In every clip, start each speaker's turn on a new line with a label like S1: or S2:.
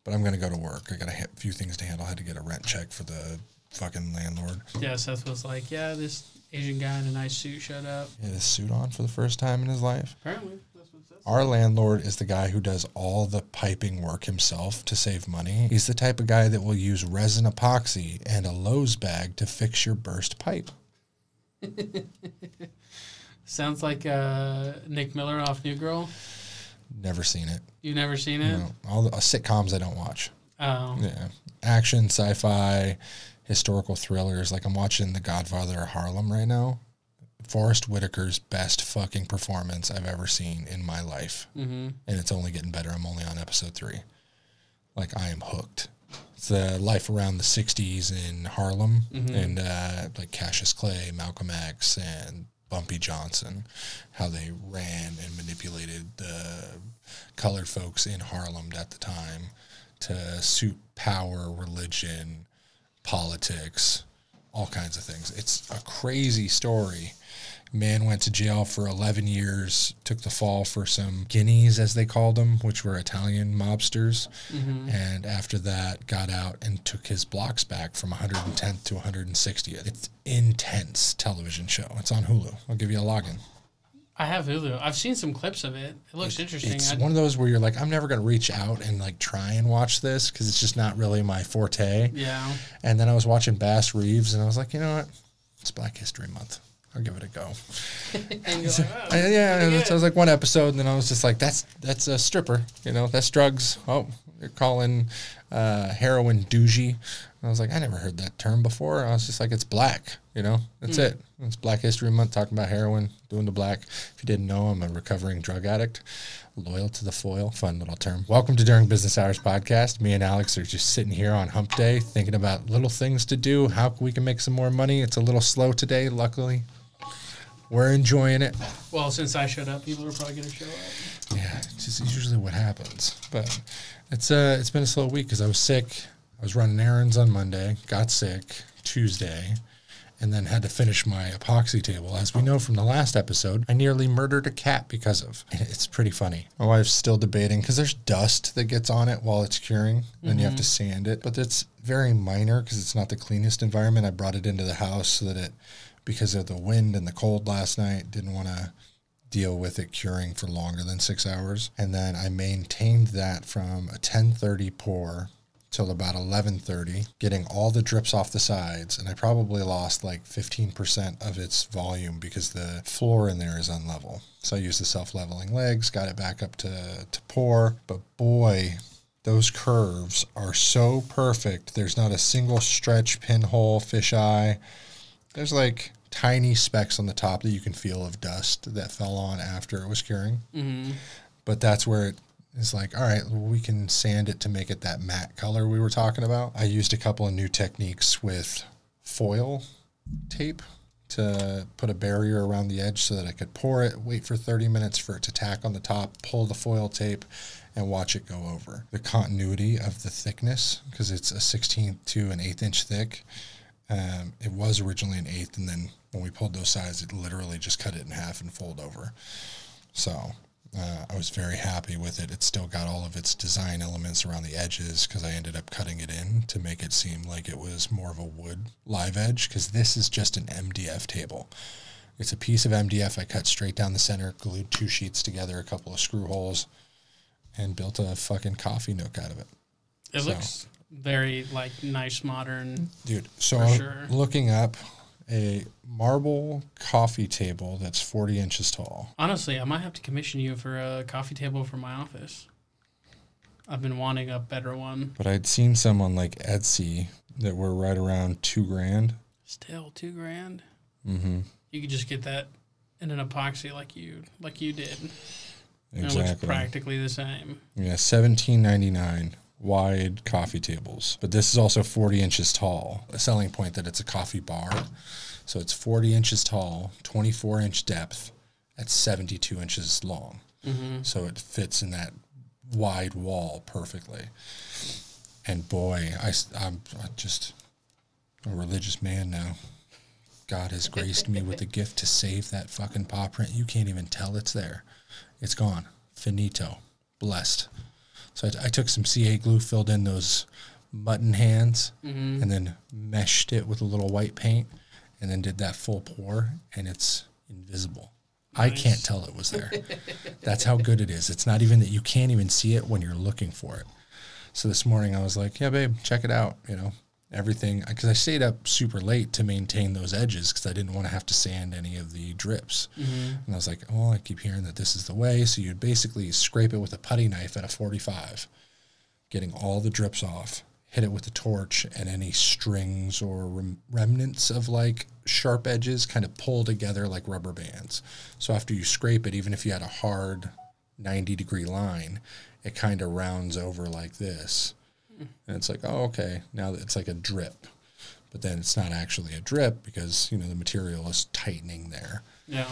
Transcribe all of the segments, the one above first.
S1: But I'm going to go to work. I got a few things to handle. I had to get a rent check for the fucking landlord.
S2: Yeah, Seth was like, yeah, this Asian guy in a nice suit showed up.
S1: He had his suit on for the first time in his life.
S2: Apparently, that's what it says.
S1: Our landlord is the guy who does all the piping work himself to save money. He's the type of guy that will use resin epoxy and a Lowe's bag to fix your burst pipe.
S2: Sounds like Nick Miller off New Girl.
S1: Never seen it.
S2: You've never seen it?
S1: No, all the sitcoms I don't watch.
S2: Oh.
S1: Yeah. Action, sci-fi, historical thrillers. Like I'm watching The Godfather of Harlem right now. Forrest Whitaker's best fucking performance I've ever seen in my life. Mm-hmm. And it's only getting better. I'm only on episode 3. Like I am hooked. It's the life around the 60s in Harlem and like Cassius Clay, Malcolm X, and Bumpy Johnson, how they ran and manipulated the colored folks in Harlem at the time to suit power, religion, politics, all kinds of things. It's a crazy story. Man went to jail for 11 years, took the fall for some guineas, as they called them, which were Italian mobsters. And after that, got out and took his blocks back from 110th to 160th. It's intense television show. It's on Hulu. I'll give you a login.
S2: I have Hulu. I've seen some clips of it. It looks interesting.
S1: It's one of those where you're like, I'm never going to reach out and like try and watch this because it's just not really my forte.
S2: Yeah.
S1: And then I was watching Bass Reeves and I was like, you know what? It's Black History Month. I'll give it a go.
S2: And you're like, oh,
S1: yeah, so it was like one episode, and then I was just like, that's a stripper, you know, that's drugs. Oh, you're calling heroin dougie. And I was like, I never heard that term before. I was just like, it's black, you know, that's it. It's Black History Month, talking about heroin, doing the black. If you didn't know, I'm a recovering drug addict, loyal to the foil, fun little term. Welcome to During Business Hours podcast. Me and Alex are just sitting here on hump day, thinking about little things to do, how we can make some more money. It's a little slow today, luckily. We're enjoying it.
S2: Well, since I showed up, people are probably going to show up.
S1: Yeah, it's just usually what happens. But it's been a slow week because I was sick. I was running errands on Monday, got sick Tuesday, and then had to finish my epoxy table. As we know from the last episode, I nearly murdered a cat because of. It's pretty funny. My wife's still debating because there's dust that gets on it while it's curing. Then you have to sand it. But it's very minor because it's not the cleanest environment. I brought it into the house so that it, because of the wind and the cold last night, didn't want to deal with it curing for longer than 6 hours. And then I maintained that from a 10:30 pour till about 11:30, getting all the drips off the sides. And I probably lost like 15% of its volume because the floor in there is unlevel. So I used the self-leveling legs, got it back up to pour. But boy, those curves are so perfect. There's not a single stretch, pinhole, fisheye. There's like tiny specks on the top that you can feel of dust that fell on after it was curing. But that's where it is like, all right, well, we can sand it to make it that matte color we were talking about. I used a couple of new techniques with foil tape to put a barrier around the edge so that I could pour it, wait for 30 minutes for it to tack on the top, pull the foil tape, and watch it go over. The continuity of the thickness, because it's a 16th to an 1/8 inch thick. It was originally an 1/8, and then when we pulled those sides, it literally just cut it in half and fold over. So I was very happy with it. It still got all of its design elements around the edges because I ended up cutting it in to make it seem like it was more of a wood live edge, because this is just an MDF table. It's a piece of MDF I cut straight down the center, glued 2 sheets together, a couple of screw holes, and built a fucking coffee nook out of it.
S2: It looks very, like, nice, modern.
S1: Dude, so
S2: sure.
S1: Looking up a marble coffee table that's 40 inches tall.
S2: Honestly, I might have to commission you for a coffee table for my office. I've been wanting a better one.
S1: But I'd seen some on, like, Etsy that were right around $2,000.
S2: Still $2,000?
S1: Mm-hmm.
S2: You could just get that in an epoxy like you did.
S1: Exactly.
S2: And it looks practically the same.
S1: Yeah, $17.99. Wide coffee tables, but this is also 40 inches tall. A selling point that it's a coffee bar. So it's 40 inches tall, 24-inch depth at 72 inches long. So it fits in that wide wall perfectly. And boy, I'm just a religious man now. God has graced me with the gift to save that fucking paw print. You can't even tell it's there. It's gone. Finito. Blessed. So I took some CA glue, filled in those mutton hands,
S2: Mm-hmm.
S1: and then meshed it with a little white paint, and then did that full pour, and it's invisible. I
S2: Nice.
S1: can't tell it was there. That's how good it is. It's not even that you can't even see it when you're looking for it. So this morning I was like, yeah, babe, check it out. You know, everything, because I stayed up super late to maintain those edges because I didn't want to have to sand any of the drips.
S2: Mm-hmm.
S1: And I was like, oh, I keep hearing that this is the way. So you'd basically scrape it with a putty knife at a 45, getting all the drips off, hit it with the torch, and any strings or remnants of like sharp edges kind of pull together like rubber bands. So after you scrape it, even if you had a hard 90-degree line, it kind of rounds over like this. And it's like, oh, okay, now it's like a drip. But then it's not actually a drip because, you know, the material is tightening there,
S2: Yeah.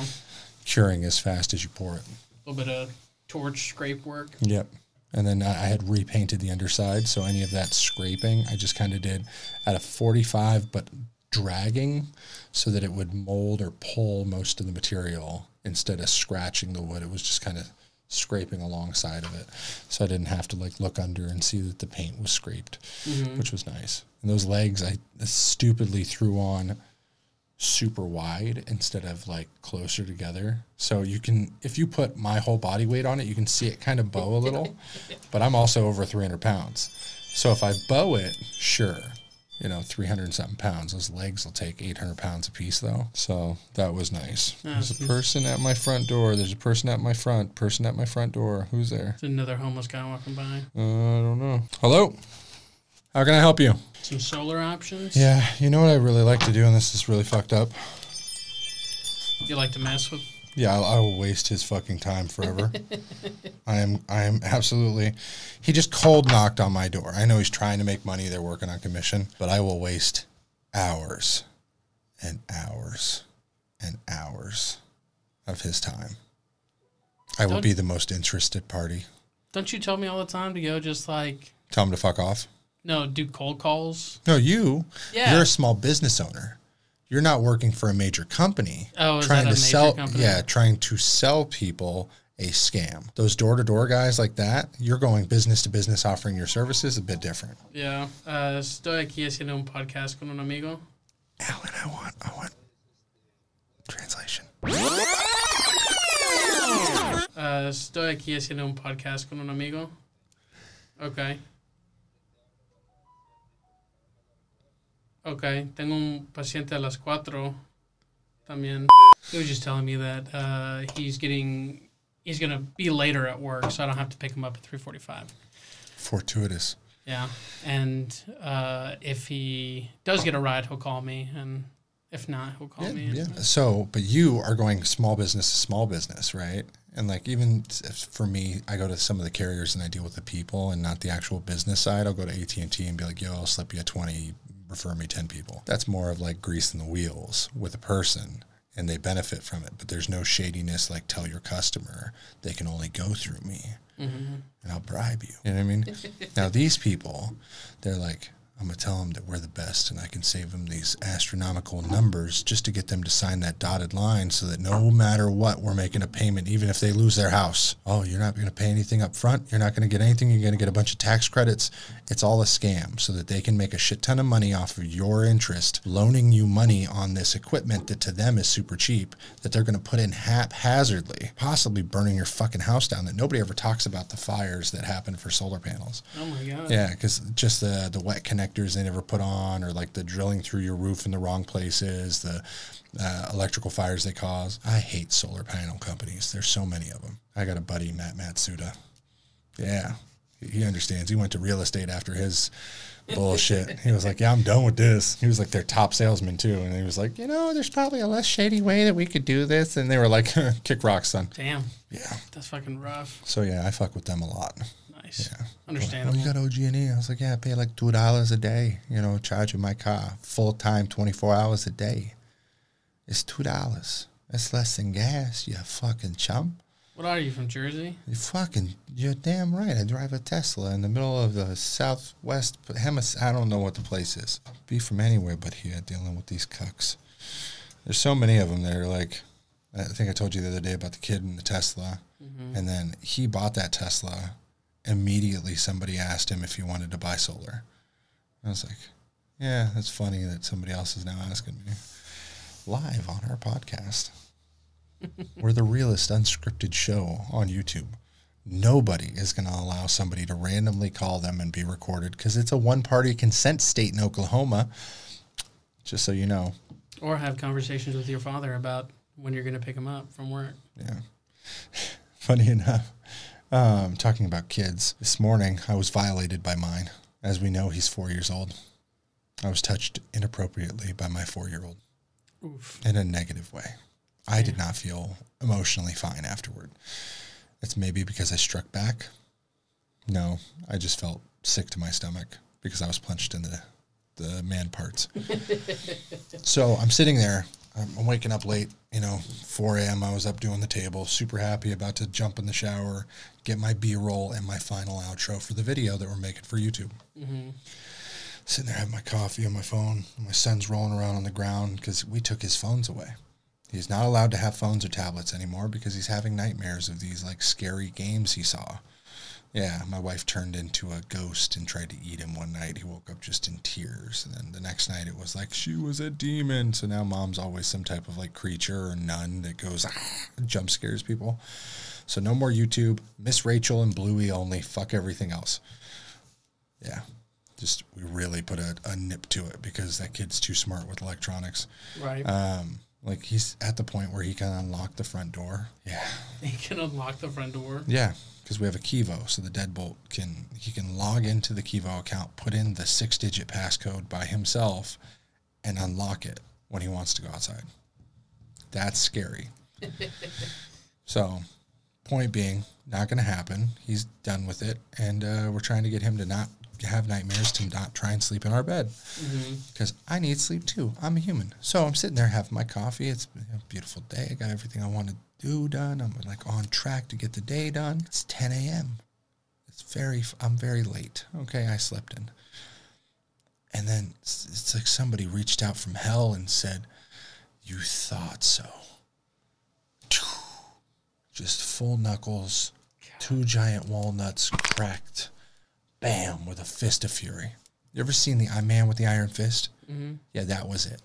S1: curing as fast as you pour it.
S2: A little bit of torch scrape work.
S1: Yep. And then I had repainted the underside, so any of that scraping I just kind of did at a 45, but dragging so that it would mold or pull most of the material instead of scratching the wood. It was just kind of scraping alongside of it, so I didn't have to like look under and see that the paint was scraped, which was nice. And those legs I stupidly threw on super wide instead of like closer together. So you can, if you put my whole body weight on it, you can see it kind of bow a little, but I'm also over 300 pounds. So if I bow it, sure, you know, 300 and something pounds. Those legs will take 800 pounds a piece though. So that was nice. There's a person at my front door. There's a person at my front door. Who's there?
S2: It's another homeless guy walking by.
S1: I don't know. Hello? How can I help you?
S2: Some solar options.
S1: Yeah, you know what I really like to do, and this is really fucked up?
S2: You like to mess with?
S1: Yeah, I will waste his fucking time forever. I am absolutely... He just cold knocked on my door. I know he's trying to make money. They're working on commission. But I will waste hours and hours and hours of his time. I will be the most interested party.
S2: Don't you tell me all the time to go just like...
S1: Tell him to fuck off?
S2: No, do cold calls.
S1: No, you.
S2: Yeah.
S1: You're a small business owner. You're not working for a major company.
S2: Oh, is
S1: trying
S2: that a
S1: to
S2: major
S1: sell,
S2: company?
S1: Yeah, trying to sell people a scam. Those door-to-door guys like that, you're going business to business offering your services, a bit different.
S2: Yeah. Estoy aquí haciendo un podcast con un amigo.
S1: Alan, I want translation.
S2: Estoy aquí haciendo un podcast con un amigo. Okay. Okay, tengo un paciente a las 4 también. He was just telling me that he's gonna be later at work, so I don't have to pick him up at 3:45.
S1: Fortuitous.
S2: Yeah, and if he does get a ride, he'll call me, and if not, he'll call me.
S1: Yeah. So, but you are going small business to small business, right? And like even for me, I go to some of the carriers and I deal with the people and not the actual business side. I'll go to AT&T and be like, yo, I'll slip you a 20, refer me 10 people. That's more of like greasing the wheels with a person and they benefit from it. But there's no shadiness like tell your customer they can only go through me and I'll bribe you. You know what I mean? Now these people, they're like, I'm going to tell them that we're the best and I can save them these astronomical numbers just to get them to sign that dotted line so that no matter what, we're making a payment, even if they lose their house. Oh, you're not going to pay anything up front. You're not going to get anything. You're going to get a bunch of tax credits. It's all a scam so that they can make a shit ton of money off of your interest, loaning you money on this equipment that to them is super cheap, that they're going to put in haphazardly, possibly burning your fucking house down, that nobody ever talks about the fires that happen for solar panels.
S2: Oh my God.
S1: Yeah, because just the wet connectors they never put on, or like the drilling through your roof in the wrong places, the electrical fires they cause. I hate solar panel companies. There's so many of them. I got a buddy, Matt Matsuda. Yeah, he understands. He went to real estate after his bullshit. He was like, yeah, I'm done with this. He was like their top salesman too. And he was like, you know, there's probably a less shady way that we could do this. And they were like, kick rocks, son.
S2: Damn.
S1: Yeah.
S2: That's fucking rough.
S1: So yeah, I fuck with them a lot.
S2: Nice.
S1: Yeah.
S2: Understandable.
S1: Well, you got OG&E. I was like, yeah, I pay like $2 a day, you know, charging my car full-time 24 hours a day. It's $2. That's less than gas, you fucking chump.
S2: What are you, from Jersey?
S1: You're damn right. I drive a Tesla in the middle of the southwest hemisphere. I don't know what the place is. Be from anywhere but here dealing with these cucks. There's so many of them that are like, I think I told you the other day about the kid in the Tesla. And then he bought that Tesla immediately somebody asked him if he wanted to buy solar. I was like, yeah, that's funny that somebody else is now asking me. Live on our podcast. We're the realest unscripted show on YouTube. Nobody is going to allow somebody to randomly call them and be recorded because it's a one-party consent state in Oklahoma, just so you know.
S2: Or have conversations with your father about when you're going to pick him up from work.
S1: Yeah. Funny enough, talking about kids, this morning I was violated by mine. As we know, he's 4 years old. I was touched inappropriately by my 4-year-old.
S2: Oof.
S1: In a negative way. I did not feel emotionally fine afterward. It's maybe because I struck back. No, I just felt sick to my stomach because I was punched in the man parts. So I'm sitting there. I'm waking up late, 4 a.m. I was up doing the table, super happy, about to jump in the shower, get my B-roll and my final outro for the video that we're making for YouTube. Mm-hmm. Sitting there having my coffee on my phone. And my son's rolling around on the ground because we took his phones away. He's not allowed to have phones or tablets anymore because he's having nightmares of these like scary games he saw. Yeah, my wife turned into a ghost and tried to eat him one night. He woke up just in tears. And then the next night it was like she was a demon. So now mom's always some type of like creature or nun that goes, jump scares people. So no more YouTube. Miss Rachel and Bluey only. Fuck everything else. Yeah. Just we really put a nip to it because that kid's too smart with electronics.
S2: Right.
S1: Like he's at the point where he can unlock the front door. Yeah.
S2: He can unlock the front door.
S1: Yeah, because we have a Kivo, so the deadbolt he can log into the Kivo account, put in the 6-digit passcode by himself, and unlock it when he wants to go outside. That's scary. So, point being, not going to happen. He's done with it, and we're trying to get him to not have nightmares, to not try and sleep in our bed, because I need sleep too. I'm a human. So I'm sitting there having my coffee. It's a beautiful day. I got everything I want to do done. I'm like on track to get the day done. It's 10 a.m. I'm very late. Okay, I slept in. And then it's like somebody reached out from hell and said, "You thought so." Just full knuckles, 2 giant walnuts cracked. Bam, with a fist of fury. You ever seen the Man with the Iron Fist? Mm-hmm. Yeah, that was it.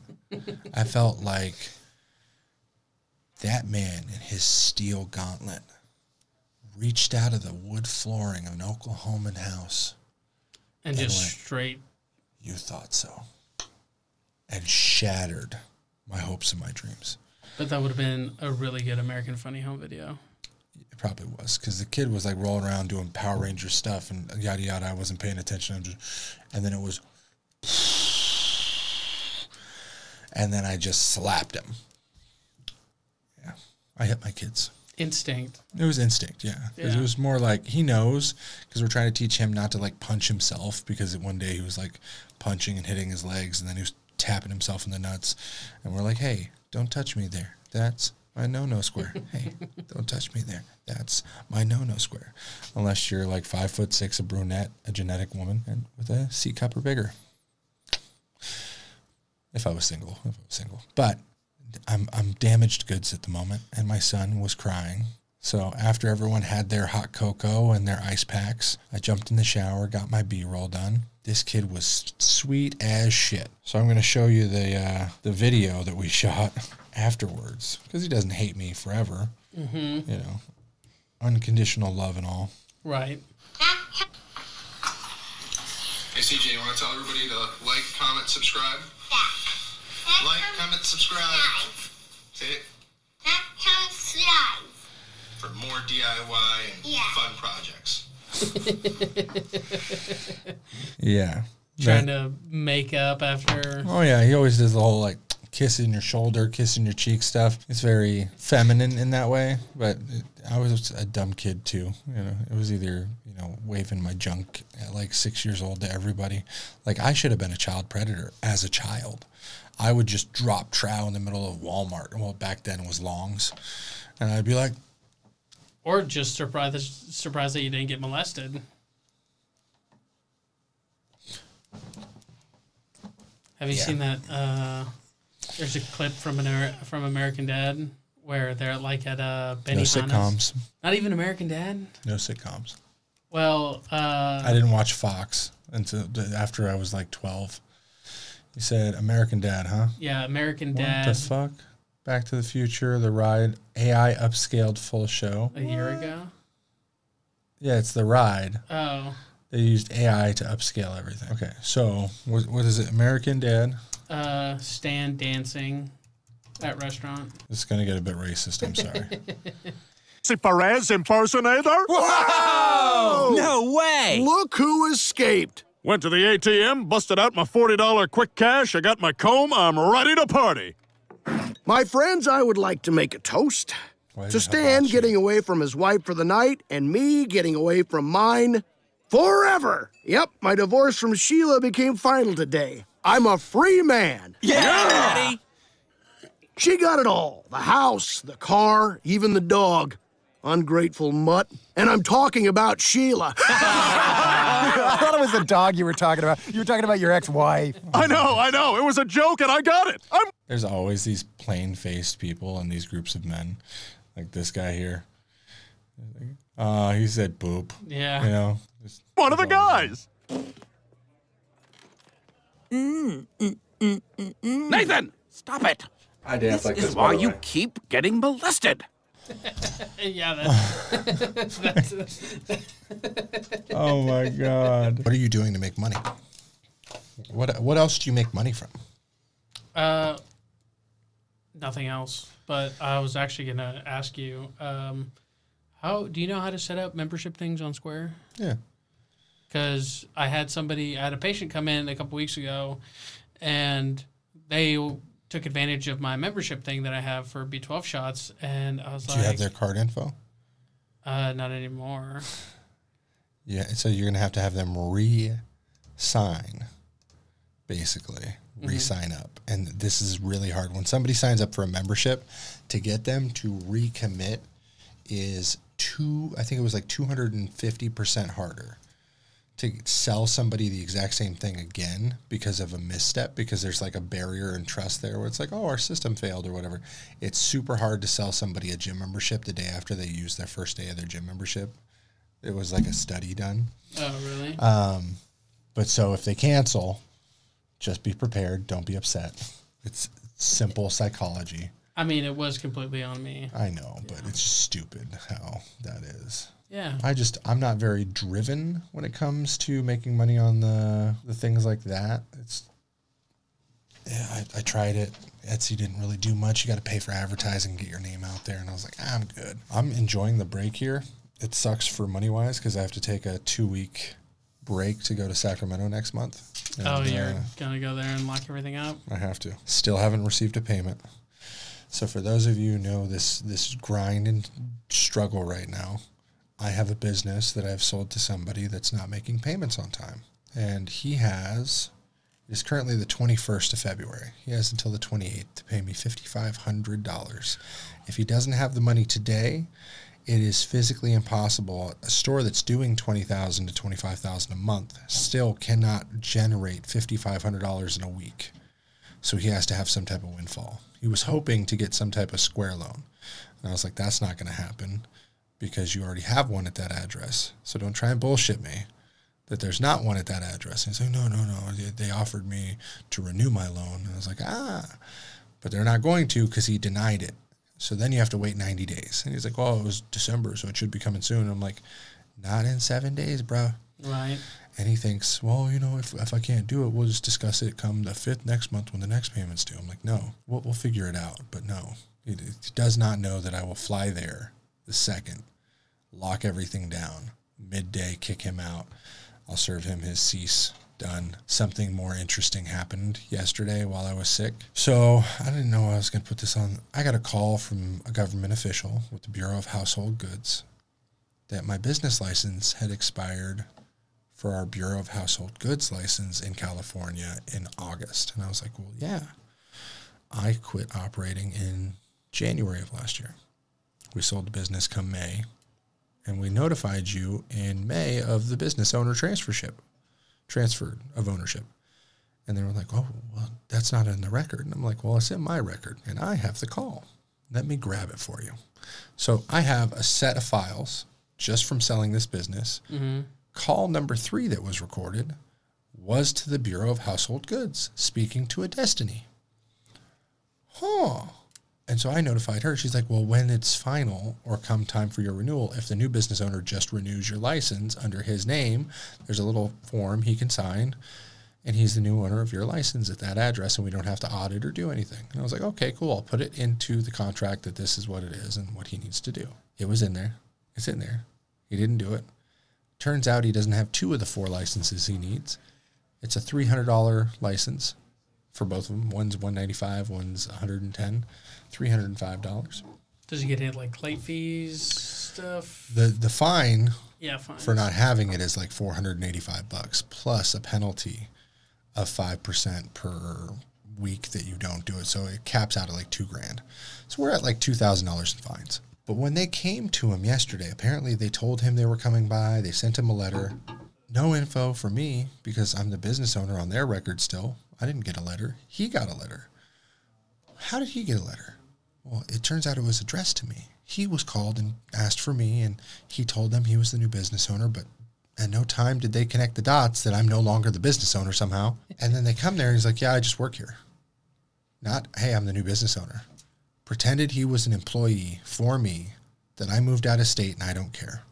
S1: I felt like that man in his steel gauntlet reached out of the wood flooring of an Oklahoman house.
S2: And just went, straight.
S1: "You thought so." And shattered my hopes and my dreams.
S2: But that would have been a really good American Funny Home video.
S1: It probably was, because the kid was like rolling around doing Power Ranger stuff and yada yada. I wasn't paying attention. And then it was, and then I just slapped him. Yeah, I hit my kids.
S2: Instinct.
S1: It was instinct, yeah. It was more like he knows, because we're trying to teach him not to like punch himself, because one day he was like punching and hitting his legs, and then he was tapping himself in the nuts, and we're like, "Hey, don't touch me there. That's my no-no square. Hey, don't touch me there. That's my no-no square." Unless you're like 5'6", a brunette, a genetic woman, and with a C cup or bigger. If I was single. But I'm damaged goods at the moment, and my son was crying. So after everyone had their hot cocoa and their ice packs, I jumped in the shower, got my B-roll done. This kid was sweet as shit. So I'm going to show you the video that we shot afterwards, because he doesn't hate me forever. Mm-hmm. Unconditional love and all.
S2: Right.
S1: Hey CJ, you want to tell everybody to like, comment, subscribe? Yeah. Like, comment, subscribe. Say it. Subscribe. For more DIY and fun projects. Yeah.
S2: Trying to make up after.
S1: Oh yeah, he always does the whole like kissing your shoulder, kissing your cheek stuff. It's very feminine in that way, but I was a dumb kid too. It was either, waving my junk at like 6 years old to everybody. Like I should have been a child predator as a child. I would just drop trow in the middle of Walmart. Well, back then it was Long's. And I'd be like,
S2: or just surprised that you didn't get molested. Have you seen that? There's a clip from American Dad where they're like at Benihana's.
S1: No sitcoms.
S2: Not even American Dad?
S1: No sitcoms.
S2: Well,
S1: I didn't watch Fox until after I was like 12. You said American Dad, huh?
S2: Yeah, American Dad.
S1: What the fuck? Back to the Future, The Ride, AI upscaled full show.
S2: A year ago?
S1: Yeah, it's The Ride.
S2: Oh.
S1: They used AI to upscale everything. Okay, so what is it? American Dad?
S2: Stan dancing at restaurant.
S1: This is going to get a bit racist, I'm sorry.
S3: Perez impersonator?
S4: Whoa! No way!
S3: Look who escaped. Went to the ATM, busted out my $40 quick cash, I got my comb, I'm ready to party. My friends, I would like to make a toast to Stan getting away from his wife for the night and me getting away from mine forever. Yep, my divorce from Sheila became final today. I'm a free man.
S4: Yeah, Daddy!
S3: She got it all. The house, the car, even the dog. Ungrateful mutt. And I'm talking about Sheila.
S5: I thought it was the dog you were talking about. You were talking about your ex-wife.
S3: I know. It was a joke and I got it.
S1: There's always these plain-faced people in these groups of men. Like this guy here. He said boop.
S2: Yeah.
S1: You know?
S3: One of the guys.
S6: Nathan, stop it.
S7: I dance like
S6: This
S7: this.
S6: is
S7: by
S6: why
S7: the
S6: you
S7: way.
S6: keep getting molested.
S2: Yeah, that's
S1: Oh my God. What are you doing to make money? What else do you make money from?
S2: nothing else. But I was actually gonna ask you, how do you know how to set up membership things on Square?
S1: Yeah.
S2: Because I had a patient come in a couple weeks ago, and they took advantage of my membership thing that I have for B12 shots, and I was
S1: Do you have their card info?
S2: not anymore.
S1: Yeah, so you're going to have them re-sign, basically, re-sign up. And this is really hard. When somebody signs up for a membership, to get them to recommit is I think it was like 250% harder to sell somebody the exact same thing again because of a misstep, because there's like a barrier in trust there where it's like, oh, our system failed or whatever. It's super hard to sell somebody a gym membership the day after they use their first day of their gym membership. It was like a study done.
S2: Oh, really?
S1: But so if they cancel, just be prepared. Don't be upset. It's simple psychology.
S2: I mean, it was completely on me.
S1: I know, but it's stupid how that is.
S2: Yeah.
S1: I'm not very driven when it comes to making money on the things like that. I tried it. Etsy didn't really do much. You got to pay for advertising, get your name out there. And I was like, I'm good. I'm enjoying the break here. It sucks for money-wise because I have to take a 2-week break to go to Sacramento next month. And,
S2: you're going to go there and lock everything up?
S1: I have to. Still haven't received a payment. So for those of you who know this grind and struggle right now, I have a business that I've sold to somebody that's not making payments on time. And it's currently the 21st of February. He has until the 28th to pay me $5,500. If he doesn't have the money today, it is physically impossible. A store that's doing $20,000 to $25,000 a month still cannot generate $5,500 in a week. So he has to have some type of windfall. He was hoping to get some type of Square loan. And I was like, that's not going to happen because you already have one at that address. So don't try and bullshit me that there's not one at that address. And he's like, no. They offered me to renew my loan. And I was like, but they're not going to because he denied it. So then you have to wait 90 days. And he's like, well, it was December, so it should be coming soon. I'm like, not in 7 days, bro.
S2: Right. And
S1: he thinks, well, if I can't do it, we'll just discuss it come the 5th next month when the next payment's due. I'm like, no, we'll figure it out. But no, he does not know that I will fly there the second, lock everything down, midday, kick him out. I'll serve him his cease. Done. Something more interesting happened yesterday while I was sick. So I didn't know I was going to put this on. I got a call from a government official with the Bureau of Household Goods that my business license had expired for our Bureau of Household Goods license in California in August. And I was like, well, yeah, I quit operating in January of last year. We sold the business come May, and we notified you in May of the business owner transfer of ownership. And they were like, oh, well, that's not in the record. And I'm like, well, it's in my record, and I have the call. Let me grab it for you. So I have a set of files just from selling this business. Call number 3 that was recorded was to the Bureau of Household Goods, speaking to a Destiny. And so I notified her. She's like, well, when it's final or come time for your renewal, if the new business owner just renews your license under his name, there's a little form he can sign, and he's the new owner of your license at that address, and we don't have to audit or do anything. And I was like, okay, cool. I'll put it into the contract that this is what it is and what he needs to do. It was in there. It's in there. He didn't do it. Turns out he doesn't have 2 of the 4 licenses he needs. It's a $300 license for both of them. One's $195, one's $110, $305.
S2: Does he get any like late fees stuff?
S1: The fine
S2: Fine.
S1: for not having it is like $485 plus a penalty of 5% per week that you don't do it. So it caps out at like $2,000. So we're at like $2,000 in fines. But when they came to him yesterday, apparently they told him they were coming by. They sent him a letter. No info for me because I'm the business owner on their record still. I didn't get a letter. He got a letter. How did he get a letter? Well, it turns out it was addressed to me. He was called and asked for me, and he told them he was the new business owner, but at no time did they connect the dots that I'm no longer the business owner somehow. And then they come there and he's like, yeah, I just work here. Not, hey, I'm the new business owner. Pretended he was an employee for me, that I moved out of state and I don't care.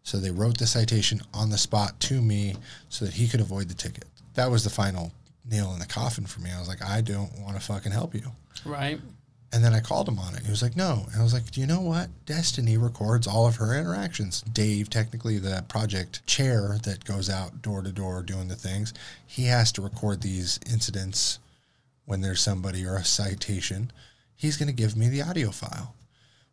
S1: So they wrote the citation on the spot to me so that he could avoid the ticket. That was the final nail in the coffin for me. I was like, I don't want to fucking help you.
S2: Right.
S1: And then I called him on it. He was like, no. And I was like, do you know what? Destiny records all of her interactions. Dave, technically the project chair that goes out door to door doing the things, he has to record these incidents when there's somebody or a citation. He's going to give me the audio file.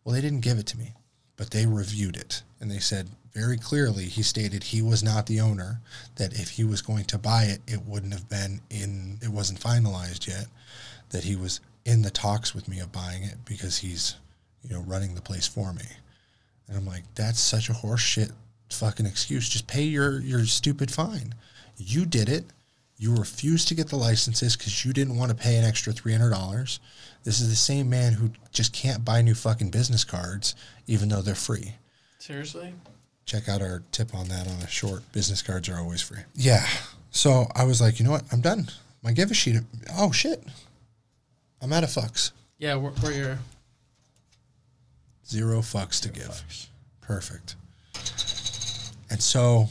S1: Well, they didn't give it to me, but they reviewed it. And they said very clearly, he stated he was not the owner, that if he was going to buy it, it wouldn't have been it wasn't finalized yet, that he was in the talks with me of buying it because he's, running the place for me. And I'm like, that's such a horse shit fucking excuse. Just pay your stupid fine. You did it. You refused to get the licenses because you didn't want to pay an extra $300. This is the same man who just can't buy new fucking business cards, even though they're free.
S2: Seriously?
S1: Check out our tip on that on a short. Business cards are always free. Yeah. So I was like, you know what? I'm done. My give a sheet. Oh, shit. I'm out of fucks.
S2: Yeah, where you're...
S1: 0 fucks to give. Perfect. And so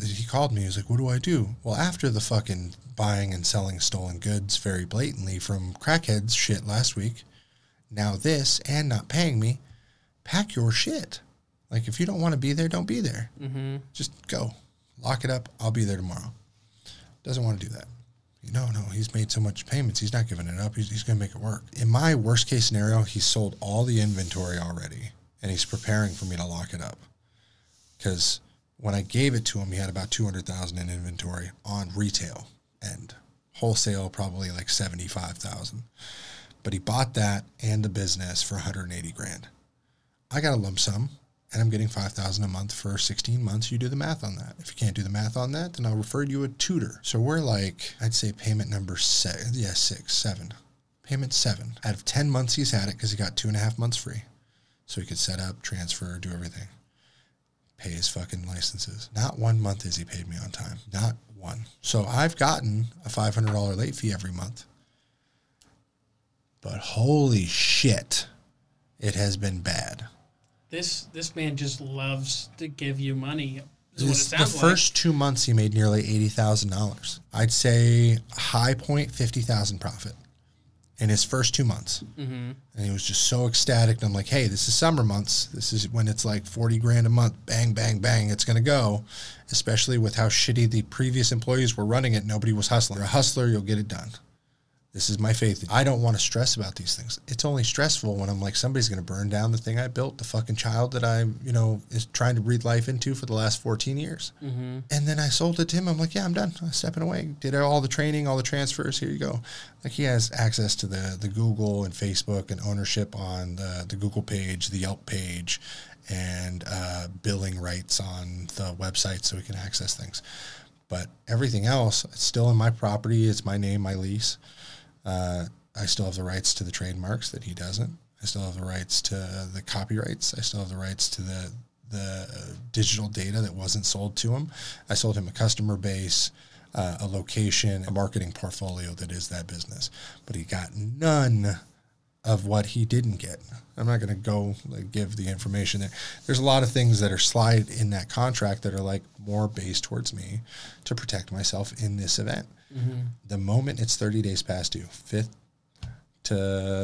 S1: he called me. He was like, what do I do? Well, after the fucking buying and selling stolen goods very blatantly from crackheads shit last week, now this and not paying me, pack your shit. Like, if you don't want to be there, don't be there. Mm-hmm. Just go. Lock it up. I'll be there tomorrow. Doesn't want to do that. No, he's made so much payments. He's not giving it up. He's going to make it work. In my worst case scenario, he's sold all the inventory already, and he's preparing for me to lock it up. Because when I gave it to him, he had about $200,000 in inventory on retail end. Wholesale, probably like $75,000. But he bought that and the business for $180,000. I got a lump sum, and I'm getting $5,000 a month for 16 months. You do the math on that. If you can't do the math on that, then I'll refer you a tutor. So we're like, I'd say payment number 7. Payment 7. Out of 10 months he's had it because he got 2.5 months free. So he could set up, transfer, do everything. Pay his fucking licenses. Not 1 month has he paid me on time. Not one. So I've gotten a $500 late fee every month. But holy shit, it has been bad.
S2: This man just loves to give you money.
S1: The first 2 months he made nearly $80,000. I'd say high point $50,000 profit in his first 2 months. Mm-hmm. And he was just so ecstatic. And I'm like, hey, this is summer months. This is when it's like $40,000 a month. Bang, bang, bang. It's going to go. Especially with how shitty the previous employees were running it. Nobody was hustling. You're a hustler. You'll get it done. This is my faith. I don't want to stress about these things. It's only stressful when I'm like, somebody's going to burn down the thing I built, the fucking child that I, is trying to breathe life into for the last 14 years. Mm-hmm. And then I sold it to him. I'm like, yeah, I'm done. I'm stepping away. Did all the training, all the transfers. Here you go. Like, he has access to the Google and Facebook and ownership on the Google page, the Yelp page, and billing rights on the website so he can access things. But everything else, it's still in my property. It's my name, my lease. I still have the rights to the trademarks that he doesn't. I still have the rights to the copyrights. I still have the rights to the digital data that wasn't sold to him. I sold him a customer base, a location, a marketing portfolio that is that business. But he got none of what he didn't get. I'm not going to go give the information there. There's a lot of things that are slide in that contract that are like more based towards me to protect myself in this event. Mm-hmm. The moment it's 30 days past due, 5th to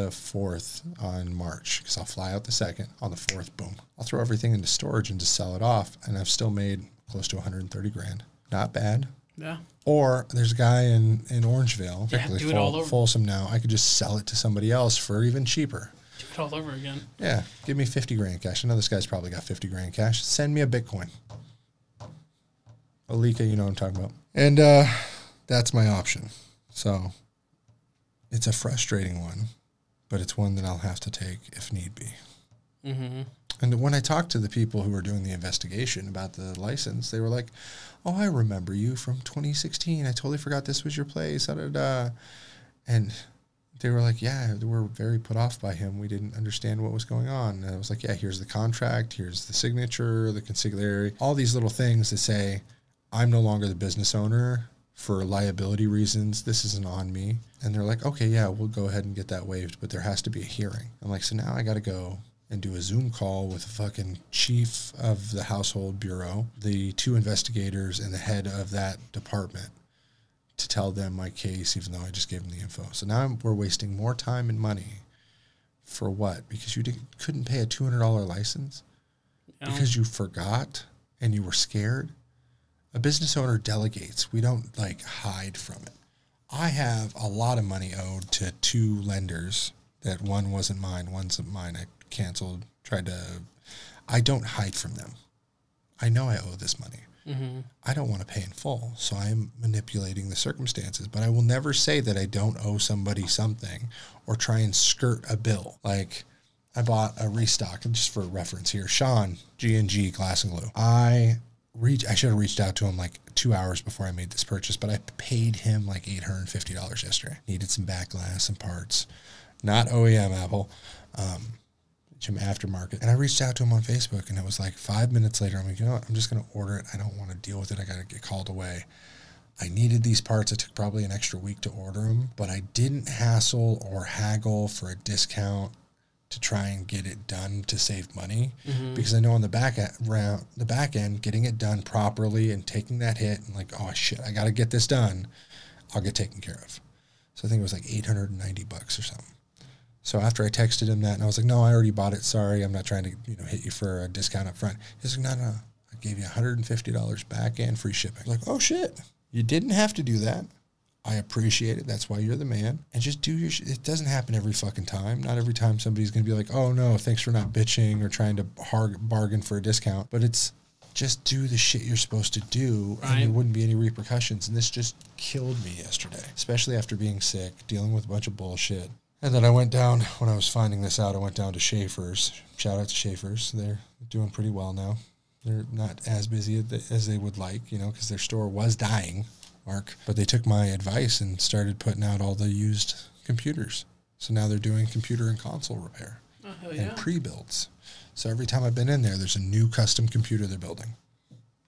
S1: 4th on March, because I'll fly out the 2nd, on the 4th, boom. I'll throw everything into storage and just sell it off, and I've still made close to 130 grand. Not bad.
S2: Yeah.
S1: Or there's a guy in Orangevale,
S2: particularly
S1: Folsom now. I could just sell it to somebody else for even cheaper.
S2: Do it all over again.
S1: Yeah, give me 50 grand cash. I know this guy's probably got 50 grand cash. Send me a Bitcoin. Alika, you know what I'm talking about. And that's my option. So it's a frustrating one, but it's one that I'll have to take if need be. Mm-hmm. And when I talked to the people who were doing the investigation about the license, they were like, oh, I remember you from 2016. I totally forgot this was your place. And they were like, yeah, we're very put off by him. We didn't understand what was going on. And I was like, yeah, here's the contract. Here's the signature, the consigliere, all these little things that say, I'm no longer the business owner for liability reasons. This isn't on me. And they're like, okay, yeah, we'll go ahead and get that waived, but there has to be a hearing. I'm like, so now I got to go and do a Zoom call with the fucking chief of the household bureau, the 2 investigators, and the head of that department to tell them my case, even though I just gave them the info. So now we're wasting more time and money for what? Because you couldn't pay a $200 license? Yeah. Because you forgot and you were scared? A business owner delegates. We don't hide from it. I have a lot of money owed to 2 lenders that one wasn't mine, one's mine. I canceled, I don't hide from them. I know I owe this money. Mm-hmm. I don't want to pay in full, so I'm manipulating the circumstances, but I will never say that I don't owe somebody something or try and skirt a bill. Like, I bought a restock, and just for reference here, Sean, G&G Glass and Glue. I should have reached out to him 2 hours before I made this purchase, but I paid him $850 yesterday. Needed some back glass, some parts. Not OEM Apple, some aftermarket. And I reached out to him on Facebook, and it was 5 minutes later. I'm like, you know what? I'm just going to order it. I don't want to deal with it. I got to get called away. I needed these parts. It took probably an extra week to order them, but I didn't hassle or haggle for a discount to try and get it done to save money, because I know on the back end, getting it done properly and taking that hit and oh shit, I got to get this done, I'll get taken care of. So I think it was $890 or something. So after I texted him that, and I was like, no, I already bought it. Sorry, I'm not trying to hit you for a discount up front. He's like, no, I gave you $150 back and free shipping. I was like, oh shit, you didn't have to do that. I appreciate it. That's why you're the man. And just do your shit. It doesn't happen every fucking time. Not every time somebody's going to be like, oh no, thanks for not bitching or trying to bargain for a discount. But it's just do the shit you're supposed to do, right, and there wouldn't be any repercussions. And this just killed me yesterday, especially after being sick, dealing with a bunch of bullshit. And then I went down, when I was finding this out, I went down to Schaefer's. Shout out to Schaefer's. They're doing pretty well now. They're not as busy as they would like, because their store was dying, Mark. But they took my advice and started putting out all the used computers. So now they're doing computer and console repair and pre-builds. So every time I've been in there, there's a new custom computer they're building.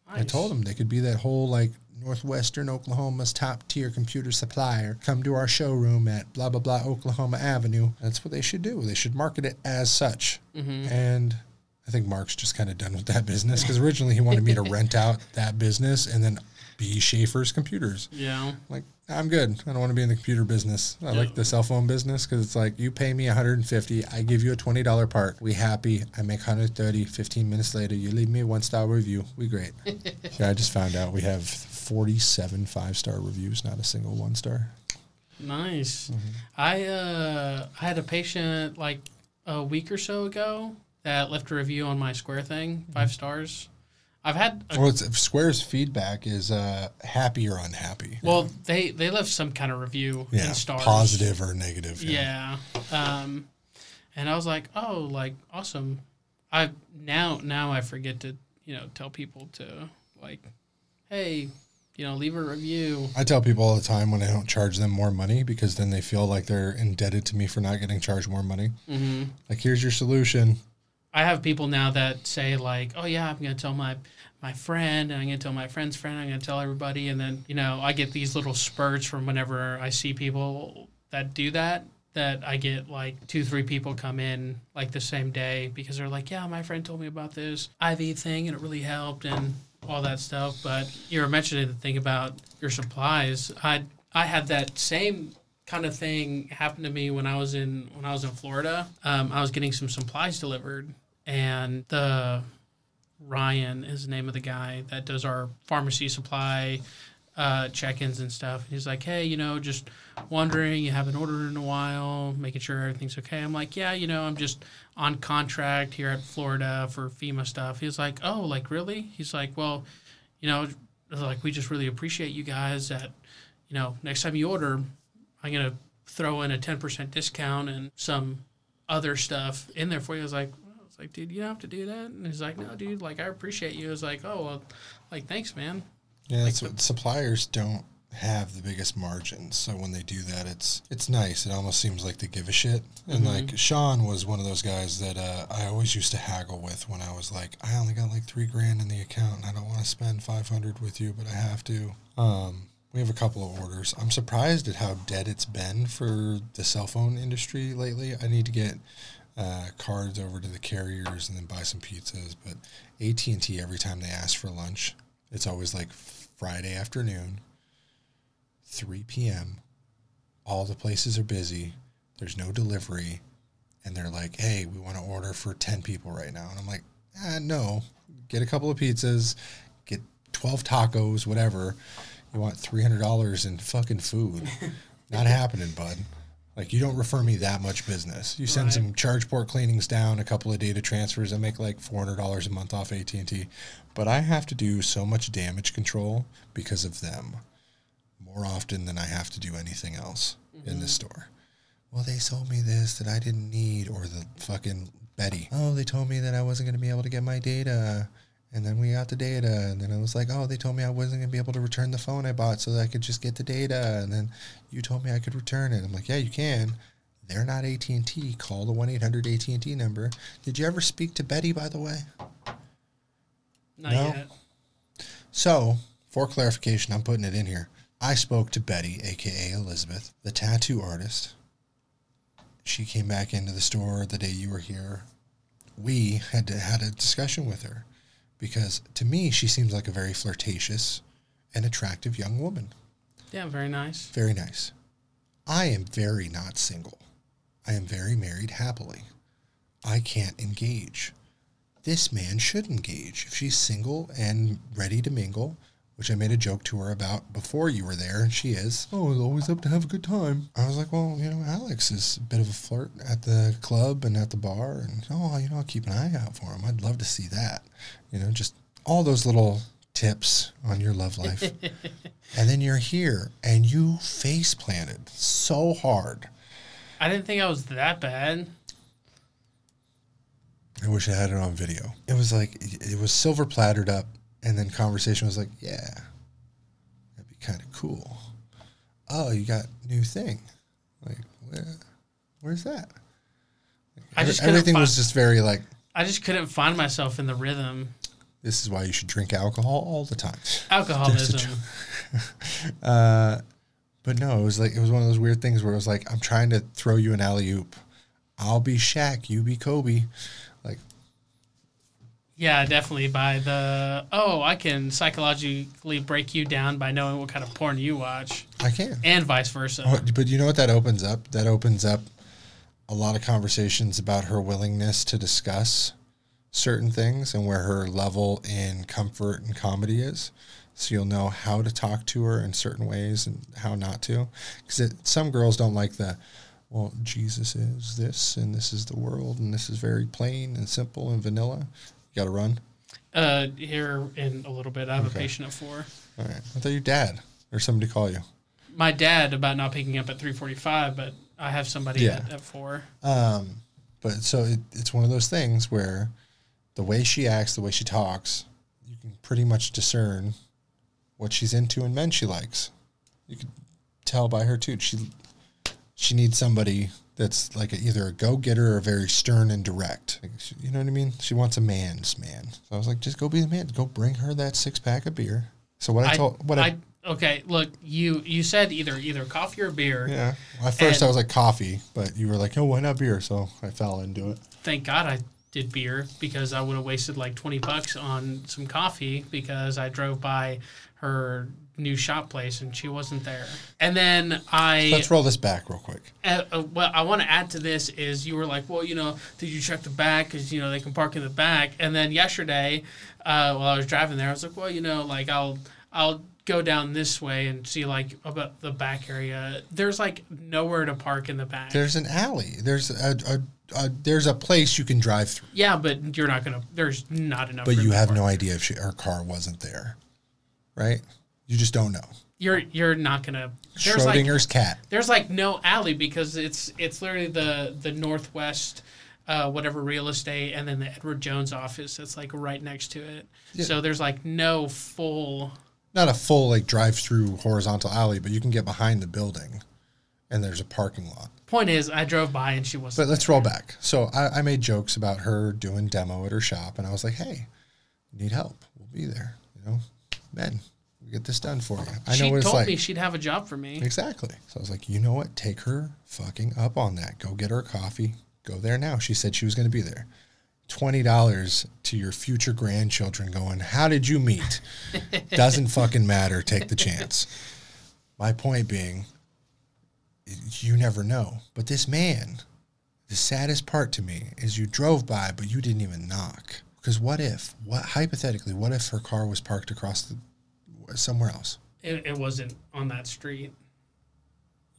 S1: Nice. I told them they could be that whole Northwestern Oklahoma's top-tier computer supplier. Come to our showroom at blah, blah, blah, Oklahoma Avenue. That's what they should do. They should market it as such. Mm-hmm. And I think Mark's just kind of done with that business, because originally he wanted me to rent out that business and then be Schaefer's Computers. Yeah. I'm good. I don't want to be in the computer business. I like the cell phone business, because it's you pay me $150, I give you a $20 part. We happy. I make $130. 15 minutes later, you leave me a 1-star review. We great. Yeah, I just found out we have 47 5-star reviews, not a single 1-star. Nice. Mm-hmm. I
S2: had a patient a week or so ago that left a review on my Square thing, 5 stars. I've had
S1: Square's feedback is happy or unhappy.
S2: Well, they left some kind of review in stars,
S1: positive or negative.
S2: Yeah. And I was like, oh, awesome. I forget to tell people to hey, leave a review.
S1: I tell people all the time when I don't charge them more money, because then they feel like they're indebted to me for not getting charged more money. Mm-hmm. Here's your solution.
S2: I have people now that say like, oh yeah, I'm going to tell my friend, and I'm going to tell my friend's friend, I'm going to tell everybody. And then, you know, I get these little spurts from whenever I see people that do that I get like 2-3 people come in like the same day because they're like, yeah, my friend told me about this IV thing and it really helped and all that stuff. But you were mentioning the thing about your supplies. I had that same kind of thing happen to me when I was in Florida. I was getting some supplies delivered, and Ryan is the name of the guy that does our pharmacy supply check-ins and stuff. And he's like, hey, you know, just wondering, you haven't ordered in a while, making sure everything's okay. I'm like, yeah, you know, I'm just on contract here at Florida for FEMA stuff. He's like, oh, like, really? He's like, well, you know, like, we just really appreciate you guys that, you know, next time you order, I'm going to throw in a 10% discount and some other stuff in there for you. I was like, dude, you don't have to do that. And he's like, no, dude, like, I appreciate you. I was like, oh, well, like, thanks, man.
S1: Yeah, that's what suppliers don't have the biggest margins. So when they do that, it's nice. It almost seems like they give a shit. And like Sean was one of those guys that I always used to haggle with when I was like, I only got like $3,000 in the account and I don't want to spend $500 with you, but I have to. We have a couple of orders. I'm surprised at how dead it's been for the cell phone industry lately. I need to get cards over to the carriers and then buy some pizzas. But AT&T, every time they ask for lunch, it's always like Friday afternoon, 3 p.m. All the places are busy. There's no delivery. And they're like, hey, we want to order for 10 people right now. And I'm like, no. Get a couple of pizzas, get 12 tacos, whatever. You want $300 in fucking food. Not happening, bud. Like, you don't refer me that much business. You send some charge port cleanings down, a couple of data transfers. I make like $400 a month off AT&T. But I have to do so much damage control because of them more often than I have to do anything else in the store. Well, they sold me this that I didn't need. Or the fucking Betty. Oh, they told me that I wasn't going to be able to get my data. And then we got the data, and then I was like, oh, they told me I wasn't going to be able to return the phone I bought so that I could just get the data. And then you told me I could return it. I'm like, yeah, you can. They're not AT&T. Call the 1-800-AT&T number. Did you ever speak to Betty, by the way?
S2: Not yet.
S1: So, for clarification, I'm putting it in here. I spoke to Betty, a.k.a. Elizabeth, the tattoo artist. She came back into the store the day you were here. We had a discussion with her. Because to me, she seems like a very flirtatious and attractive young woman.
S2: Yeah, very nice.
S1: Very nice. I am very not single. I am very married happily. I can't engage. This man should engage. If she's single and ready to mingle, which I made a joke to her about before you were there, and she is. Oh, it's always up to have a good time. I was like, well, you know, Alex is a bit of a flirt at the club and at the bar, and, I'll keep an eye out for him. I'd love to see that. You know, just all those little tips on your love life. And then you're here, and you face planted so hard.
S2: I didn't think I was that bad.
S1: I wish I had it on video. It was like, it was silver plattered up. And then conversation was like, yeah, that'd be kind of cool. Oh, you got new thing. Like, where's that? Everything was just very like.
S2: I just couldn't find myself in the rhythm.
S1: This is why you should drink alcohol all the time.
S2: Alcoholism.
S1: But no, it was one of those weird things where it was like, I'm trying to throw you an alley-oop. I'll be Shaq, you be Kobe. Like.
S2: Yeah, definitely. I can psychologically break you down by knowing what kind of porn you watch.
S1: I can.
S2: And vice versa.
S1: But you know what that opens up? That opens up a lot of conversations about her willingness to discuss certain things and where her level in comfort and comedy is. So you'll know how to talk to her in certain ways and how not to. Because some girls don't like well, Jesus is this, and this is the world, and this is very plain and simple and vanilla. You got to run?
S2: Here in a little bit. I have a patient at 4.
S1: All right. I thought your dad or somebody call you.
S2: My dad about not picking up at 3:45, but I have somebody at 4.
S1: But so it's one of those things where the way she acts, the way she talks, you can pretty much discern what she's into and men she likes. You could tell by her too. she needs somebody that's like either a go-getter or very stern and direct. Like, you know what I mean? She wants a man's man. So I was like, just go be the man. Go bring her that 6-pack of beer. So
S2: Okay, look, you said either coffee or beer.
S1: Yeah. Well, at first I was like coffee, but you were like, oh, why not beer? So I fell into it.
S2: Thank God I did beer, because I would have wasted like $20 on some coffee, because I drove by her new shop place and she wasn't there. And then
S1: Let's roll this back real quick.
S2: Well, I want to add to this is you were like, well, did you check the back? Because, they can park in the back. And then yesterday, while I was driving there, I was like, well, like I'll go down this way and see like about the back area. There's like nowhere to park in the back.
S1: There's an alley. There's a place you can drive through.
S2: Yeah, but you're not gonna. There's not enough.
S1: But you have no idea if her car wasn't there, right? You just don't know.
S2: You're not gonna.
S1: Schrodinger's cat.
S2: There's like no alley, because it's literally the Northwest. Whatever real estate, and then the Edward Jones office that's like right next to it. Yeah. So there's like no full.
S1: Not a full like drive-through horizontal alley, but you can get behind the building, and there's a parking lot.
S2: Point is, I drove by and she wasn't.
S1: But let's roll back. So I made jokes about her doing demo at her shop, and I was like, "Hey, you need help? We'll be there. Men, we get this done for you." I know what it's like. She told
S2: me she'd have a job for me.
S1: Exactly. So I was like, you know what? Take her fucking up on that. Go get her a coffee. Go there now. She said she was going to be there. $20 to your future grandchildren going, how did you meet? Doesn't fucking matter. Take the chance. My point being, you never know. But this man, the saddest part to me is you drove by, but you didn't even knock. Because hypothetically, what if her car was parked across somewhere else?
S2: It wasn't on that street.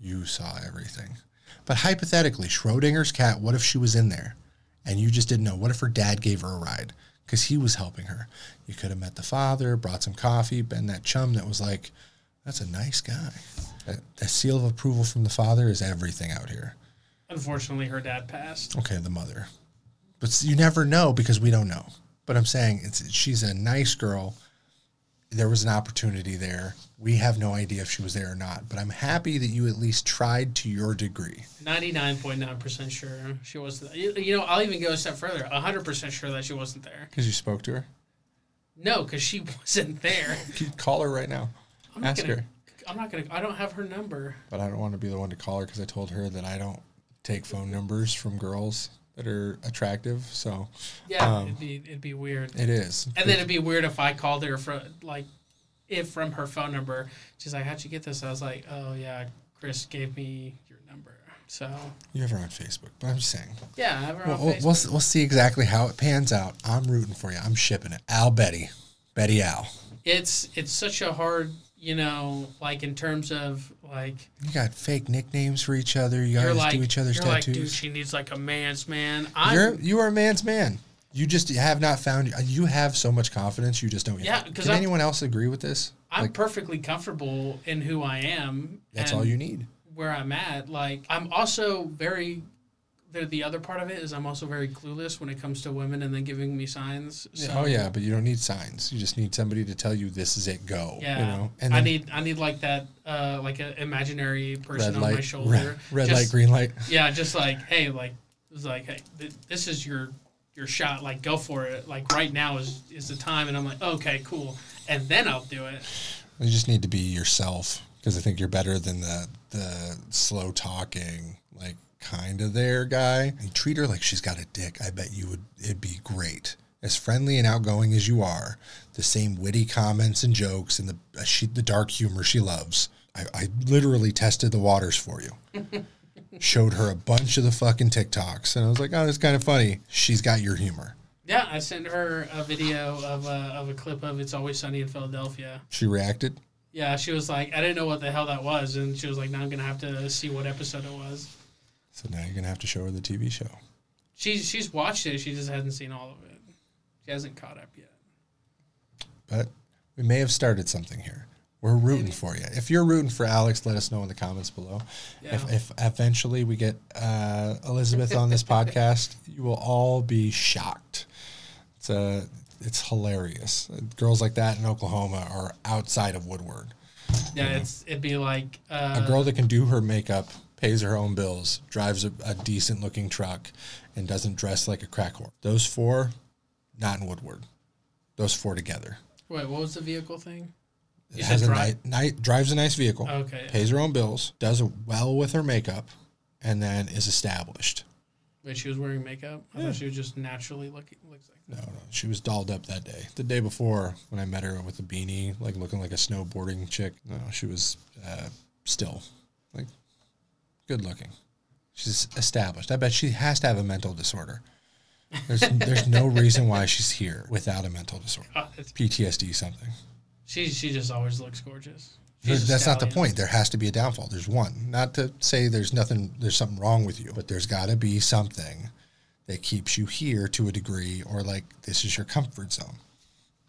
S1: You saw everything. But hypothetically, Schrodinger's cat, what if she was in there and you just didn't know? What if her dad gave her a ride because he was helping her? You could have met the father, brought some coffee, been that chum that was like, that's a nice guy. That seal of approval from the father is everything out here.
S2: Unfortunately, her dad passed.
S1: Okay, the mother. But you never know because we don't know. But I'm saying she's a nice girl. There was an opportunity there. We have no idea if she was there or not. But I'm happy that you at least tried to your degree.
S2: 99.9% sure she wasn't there. I'll even go a step further. 100% sure that she wasn't there.
S1: Because you spoke to her?
S2: No, because she wasn't there.
S1: You call her right now. Ask her.
S2: I don't have her number.
S1: But I don't want to be the one to call her because I told her that I don't take phone numbers from girls that are attractive. So
S2: yeah, it'd be weird.
S1: It is.
S2: And then it'd be weird if I called her from her phone number. She's like, "How'd you get this?" I was like, "Oh yeah, Chris gave me your number." So
S1: you have her on Facebook, but I'm just saying.
S2: Yeah, I have her on Facebook.
S1: We'll see exactly how it pans out. I'm rooting for you. I'm shipping it. Betty Al.
S2: It's such a hard, like in terms of like
S1: you got fake nicknames for each other. You guys do each other's tattoos.
S2: Dude, she needs like a man's man.
S1: You are a man's man. You just have not found. You have so much confidence. You just don't.
S2: Yeah.
S1: Can anyone else agree with this?
S2: I'm perfectly comfortable in who I am.
S1: That's all you need.
S2: Where I'm at, like I'm also very. The other part of it is I'm also very clueless when it comes to women and then giving me signs. So.
S1: Oh yeah, but you don't need signs. You just need somebody to tell you this is it. Go.
S2: Yeah. And I need like that, like an imaginary person on my shoulder.
S1: Red light, green light.
S2: Yeah, just like hey, this is your shot. Like go for it. Like right now is the time. And I'm like okay, cool. And then I'll do it.
S1: You just need to be yourself because I think you're better than the slow talking like. Kind of there guy. You treat her like she's got a dick. I bet it'd be great. As friendly and outgoing as you are, the same witty comments and jokes and the dark humor she loves. I literally tested the waters for you. Showed her a bunch of the fucking TikToks and I was like, oh, that's kind of funny. She's got your humor.
S2: Yeah, I sent her a video of a clip of It's Always Sunny in Philadelphia.
S1: She reacted?
S2: Yeah, she was like, I didn't know what the hell that was. And she was like, now I'm going to have to see what episode it was.
S1: So now you're going to have to show her the TV show.
S2: She's watched it. She just hasn't seen all of it. She hasn't caught up yet.
S1: But we may have started something here. We're rooting for you. If you're rooting for Alex, let us know in the comments below. Yeah. If eventually we get Elizabeth on this podcast, you will all be shocked. It's hilarious. Girls like that in Oklahoma are outside of Woodward.
S2: Yeah, it'd be like...
S1: a girl that can do her makeup pays her own bills, drives a decent looking truck, and doesn't dress like a crack whore. Those 4, not in Woodward. Those 4 together.
S2: Wait, what was the vehicle thing?
S1: Has drives a nice vehicle.
S2: Okay. Yeah.
S1: Pays her own bills, does well with her makeup, and then is established.
S2: Wait, she was wearing makeup? I thought she was just naturally looks like that.
S1: No, she was dolled up that day. The day before, when I met her with a beanie, like looking like a snowboarding chick, no, she was still, like, good looking. She's established. I bet she has to have a mental disorder. There's no reason why she's here without a mental disorder. PTSD something.
S2: She just always looks gorgeous.
S1: That's not the point. There has to be a downfall. There's one. Not to say there's something wrong with you, but there's got to be something that keeps you here to a degree, or like this is your comfort zone.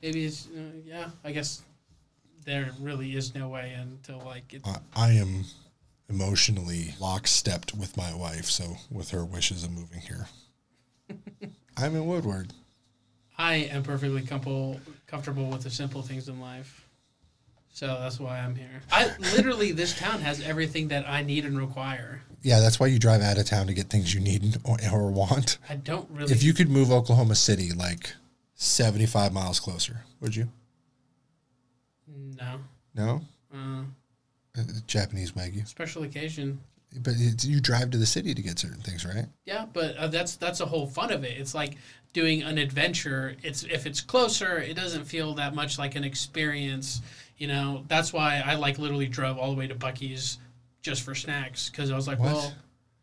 S2: Maybe it's, yeah, I guess there really is no way until like it's...
S1: I am emotionally lockstepped with my wife, so with her wishes of moving here. I'm in Woodward.
S2: I am perfectly comfortable with the simple things in life. So that's why I'm here. Literally, this town has everything that I need and require.
S1: Yeah, that's why you drive out of town to get things you need or want.
S2: I don't really...
S1: If you could move Oklahoma City like 75 miles closer, would you?
S2: No.
S1: No? Japanese Wagyu.
S2: Special occasion.
S1: But you drive to the city to get certain things, right?
S2: Yeah, but that's the whole fun of it. It's like doing an adventure. If it's closer, it doesn't feel that much like an experience. You know, that's why I literally drove all the way to Buc-ee's just for snacks, because I was like,
S1: what?
S2: Well,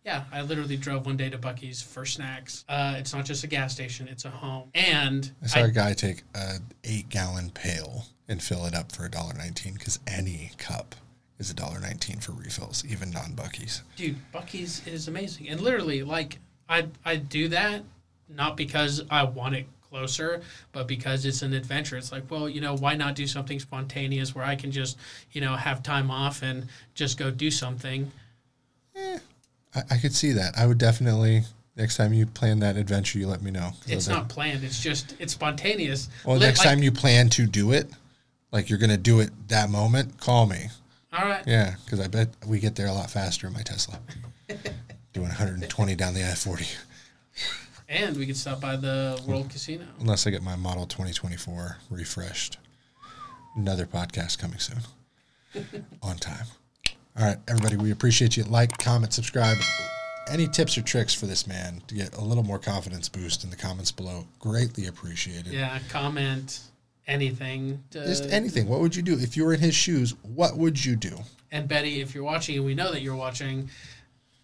S2: yeah, I literally drove one day to Buc-ee's for snacks. It's not just a gas station; it's a home. And
S1: I saw a guy take a 8-gallon pail and fill it up for $1.19 because any cup is $1.19 for refills, even non-Buc-ee's.
S2: Dude, Buc-ee's is amazing, and literally, like I do that not because I want it closer, but because it's an adventure. It's like, well, why not do something spontaneous where I can just, have time off and just go do something.
S1: I could see that. I would definitely, next time you plan that adventure, you let me know.
S2: It's not planned. It's spontaneous.
S1: Well, next time you plan to do it, like you're going to do it that moment, call me.
S2: All right.
S1: Yeah, because I bet we get there a lot faster in my Tesla. Doing 120 down the I-40.
S2: And we could stop by the World Casino.
S1: Unless I get my Model 2024 refreshed. Another podcast coming soon. On time. All right, everybody, we appreciate you. Like, comment, subscribe. Any tips or tricks for this man to get a little more confidence boost in the comments below? Greatly appreciated.
S2: Yeah, comment anything.
S1: Just anything. What would you do? If you were in his shoes, what would you do?
S2: And Betty, if you're watching, and we know that you're watching,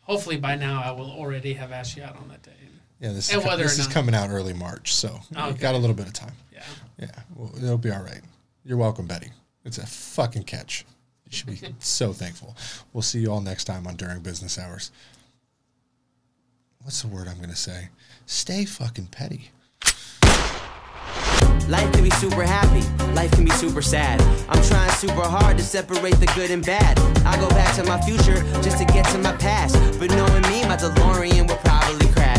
S2: hopefully by now I will already have asked you out on that date.
S1: Yeah, this is coming out early March, so we've got a little bit of time.
S2: Yeah.
S1: Yeah, well, it'll be all right. You're welcome, Betty. It's a fucking catch. You should be so thankful. We'll see you all next time on During Business Hours. What's the word I'm going to say? Stay fucking petty.
S7: Life can be super happy, life can be super sad. I'm trying super hard to separate the good and bad. I go back to my future just to get to my past, but knowing me, my DeLorean will probably crash.